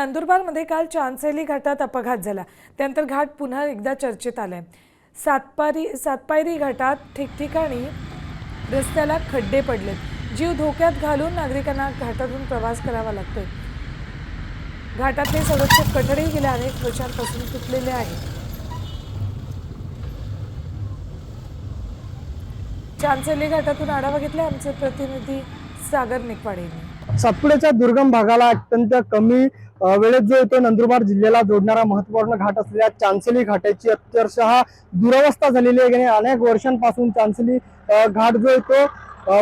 नंदुरबारमध्ये काल चांचैली घाटात अपघात झाला. त्यानंतर घाट पुन्हा एकदा चर्चेत आलाय. सातपायरी घाटात ठिकठिकाणी रस्त्याला खड्डे पडलेत. जीव धोक्यात घालून नागरिकांना घाटातून प्रवास करावा लागतोय. घाटातले संरक्षक कठडे गेल्या अनेक वर्षांपासून तुटलेले आहेत. चांचैली घाटातून आढावा घेतला आमचे प्रतिनिधी सागर निकवाडे यांनी. सातपुड्याच्या दुर्गम भागाला अत्यंत कमी वेळेत जो येतो नंदुरबार जिल्ह्याला जोडणारा महत्त्वपूर्ण घाट असलेल्या चांचैली घाटाची अक्षरशः दुरवस्था झालेली आहे. गेल्या अनेक वर्षांपासून चांचैली घाट जो येतो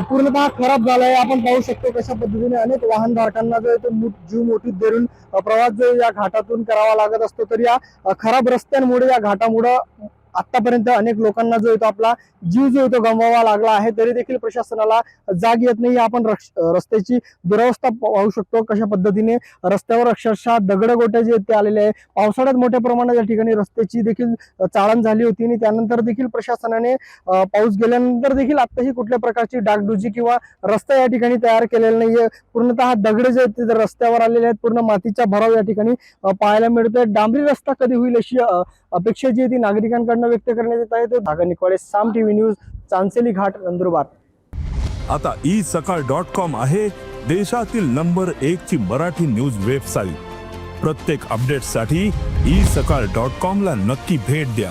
पूर्णतः खराब झालाय. आपण पाहू शकतो कशा पद्धतीने अनेक वाहनधारकांना जो येतो जीव मोठीत धरून प्रवास जो या घाटातून करावा लागत असतो. तर या खराब रस्त्यांमुळे या घाटामुळे आतापर्यंत अनेक लोकांना जो येतो आपला जीव जो येतो गमवावा लागला आहे. तरी देखील प्रशासनाला जाग येत नाही. आपण रस्त्याची दुरवस्था पाहू शकतो कशा पद्धतीने रस्त्यावर अक्षरशः दगडगोटे जे ते आलेले आहे. पावसाळ्यात मोठ्या प्रमाणात या ठिकाणी रस्त्याची देखील चाळण झाली होती आणि त्यानंतर देखील प्रशासनाने पाऊस गेल्यानंतर देखील आताही कुठल्या प्रकारची डागडुजी किंवा रस्ता या ठिकाणी तयार केलेला नाहीये. पूर्णतः दगड जे आहेत ते रस्त्यावर आलेले आहेत. पूर्ण मातीचा भराव या ठिकाणी पाहायला मिळतोय. डांबरी रस्ता कधी होईल अशी अपेक्षा जी आहे ती नागरिकांकडून व्यक्त करण्यात येत आहे. तो सागर निकवाडे, साम टीव्ही न्यूज, चांचैली घाट, नंदुरबार. आता isakal.com आहे देशातील नंबर 1 ची मराठी न्यूज वेबसाईट. प्रत्येक अपडेटसाठी isakal.com ला नक्की भेट द्या.